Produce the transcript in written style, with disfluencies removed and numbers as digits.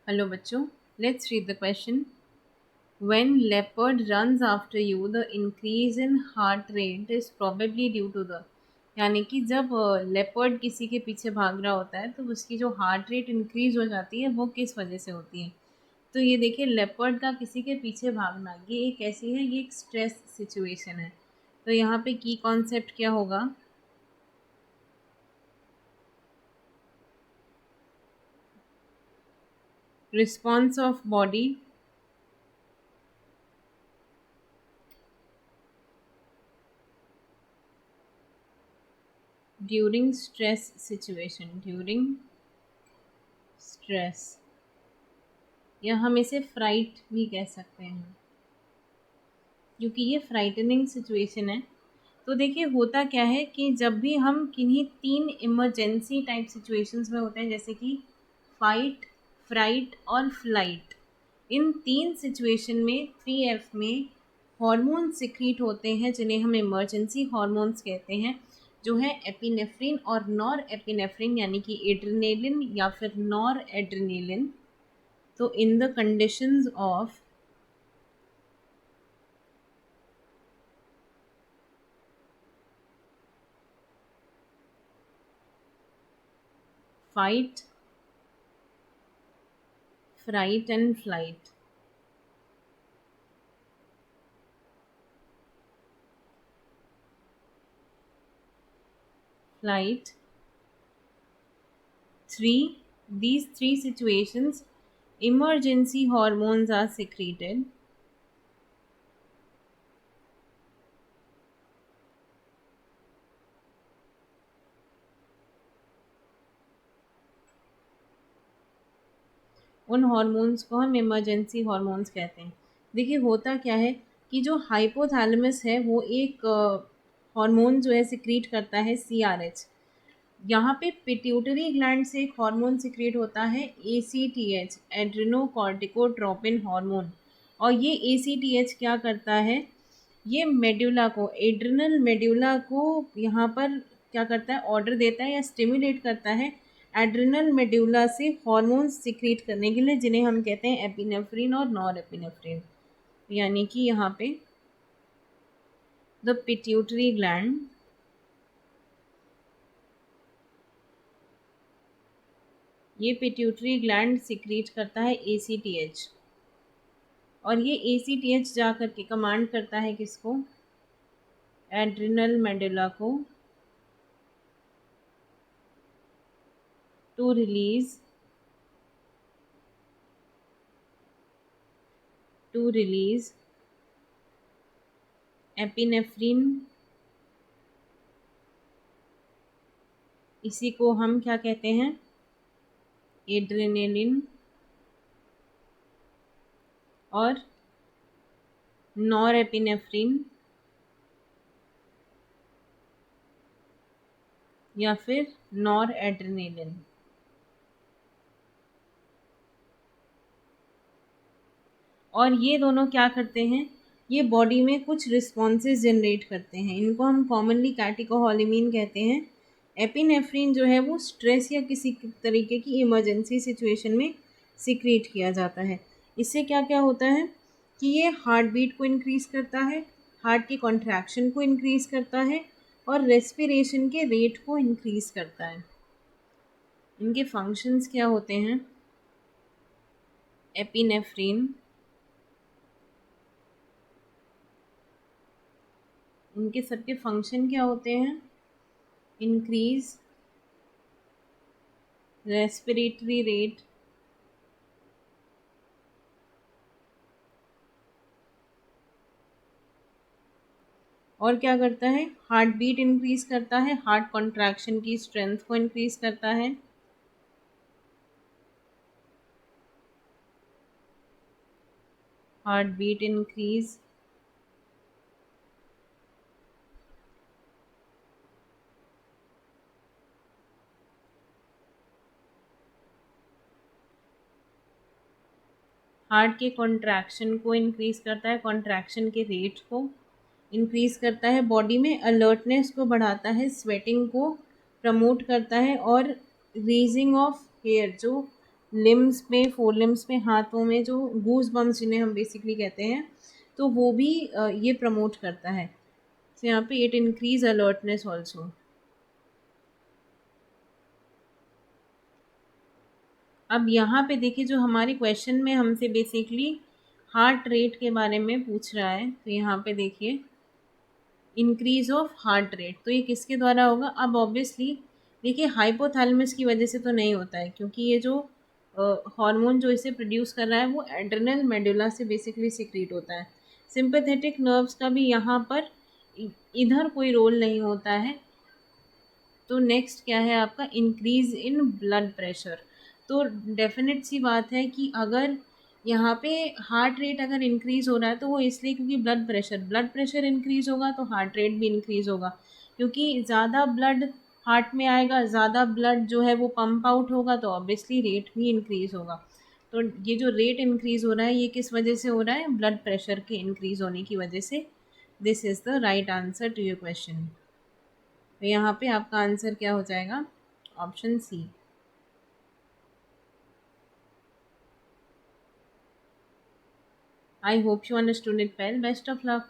Hello बच्चों, let's read the question. When leopard runs after you, the increase in heart rate is probably due to the. यानी कि जब leopard किसी के पीछे भाग रहा होता है तो उसकी जो हार्ट रेट इंक्रीज हो जाती है वो किस वजह से होती है. तो ये देखिए, लेपर्ड का किसी के पीछे भागना ये एक ऐसी है, ये एक स्ट्रेस सिचुएशन है. तो यहाँ पे की कॉन्सेप्ट क्या होगा? Response of body during stress situation, during stress, या हम इसे फ्राइट भी कह सकते हैं क्योंकि ये फ्राइटनिंग सिचुएशन है. तो देखिए, होता क्या है कि जब भी हम किन्हीं तीन इमरजेंसी टाइप सिचुएशंस में होते हैं, जैसे कि फाइट, फ्राइट और फ्लाइट, इन तीन सिचुएशन में 3F में हार्मोन सिक्रीट होते हैं जिन्हें हम इमरजेंसी हार्मोन्स कहते हैं, जो है एपिनेफ्रिन और नॉर एपिनेफ्रिन, यानी कि एड्रेनालिन या फिर नॉर एड्रेनालिन. तो in the conditions of fight, fright and flight. Flight. These three situations, emergency hormones are secreted. उन हार्मोन्स को हम इमरजेंसी हार्मोन्स कहते हैं. देखिए, होता क्या है कि जो हाइपोथैलेमस है वो एक हार्मोन जो है सिक्रीट करता है CRH. यहाँ पे पिट्यूटरी ग्लैंड से एक हार्मोन सिक्रीट होता है ACTH, एड्रेनोकॉर्टिकोट्रोपिन हार्मोन. और ये ACTH क्या करता है, ये मेड्यूला को, एड्रिनल मेड्यूला को यहाँ पर क्या करता है, ऑर्डर देता है या स्टिमुलेट करता है एड्रिनल मेड्यूला से हार्मोन्स सिक्रीट करने के लिए, जिन्हें हम कहते हैं एपिनेफ्रिन और नॉर एपिनेफ्रिन. यानी कि यहाँ पे द पिट्यूटरी ग्लैंड ये पिट्यूटरी ग्लैंड सिक्रीट करता है ACTH. और ये ACTH जा करके कमांड करता है किसको, एड्रिनल मेडुला को, टू रिलीज एपिनेफ्रिन. इसी को हम क्या कहते हैं, एड्रेनालिन. और नॉर एपिनेफ्रिन या फिर नॉर एड्रेनालिन. और ये दोनों क्या करते हैं, ये बॉडी में कुछ रिस्पॉन्सेज जनरेट करते हैं. इनको हम कॉमनली कैटिकोहोलिमीन कहते हैं. एपिनेफ्रिन जो है वो स्ट्रेस या किसी तरीके की इमरजेंसी सिचुएशन में सिक्रीट किया जाता है. इससे क्या क्या होता है कि ये हार्ट बीट को इंक्रीज़ करता है, हार्ट की कॉन्ट्रैक्शन को इंक्रीज़ करता है और रेस्पिरेशन के रेट को इंक्रीज़ करता है. इनके फंक्शंस क्या होते हैं, एपिनेफ्रिन, इनके सबके फंक्शन क्या होते हैं, इंक्रीज रेस्पिरेटरी रेट, और क्या करता है, हार्ट बीट इंक्रीज करता है, हार्ट कॉन्ट्रैक्शन की स्ट्रेंथ को इंक्रीज करता है. हार्ट बीट इंक्रीज, हार्ट के कॉन्ट्रैक्शन को इंक्रीज करता है, कॉन्ट्रैक्शन के रेट को इंक्रीज करता है, बॉडी में अलर्टनेस को बढ़ाता है, स्वेटिंग को प्रमोट करता है, और रेजिंग ऑफ हेयर, जो लिम्स पे, फोर लिम्स पे, हाथों में जो गूज बम्स जिन्हें हम बेसिकली कहते हैं, तो वो भी ये प्रमोट करता है। तो यहाँ पे इट इंक्रीज अलर्टनेस ऑल्सो। अब यहाँ पे देखिए जो हमारे क्वेश्चन में हमसे बेसिकली हार्ट रेट के बारे में पूछ रहा है, तो यहाँ पे देखिए इंक्रीज ऑफ हार्ट रेट, तो ये किसके द्वारा होगा? अब ऑब्वियसली देखिए हाइपोथैलेमस की वजह से तो नहीं होता है, क्योंकि ये जो हार्मोन जो इसे प्रोड्यूस कर रहा है वो एड्रेनल मेडुला से बेसिकली सिक्रीट होता है। सिंपैथेटिक नर्व्स का भी यहाँ पर इधर कोई रोल नहीं होता है। तो नेक्स्ट क्या है आपका? Increase in blood pressure. तो डेफिनेट सी बात है कि अगर यहाँ पे हार्ट रेट अगर इंक्रीज हो रहा है तो वो इसलिए क्योंकि ब्लड प्रेशर इंक्रीज होगा तो हार्ट रेट भी इंक्रीज होगा, क्योंकि ज़्यादा ब्लड हार्ट में आएगा, ज़्यादा ब्लड जो है वो पंप आउट होगा, तो ऑब्वियसली रेट भी इंक्रीज होगा। तो ये जो रेट इंक्रीज हो रहा है ये किस वजह से हो रहा है? ब्लड प्रेशर के इंक्रीज होने की वजह से। This is the right answer to your question. तो यहाँ पे आपका आंसर क्या हो जाएगा? Option C. I hope you understood it well. Best of luck.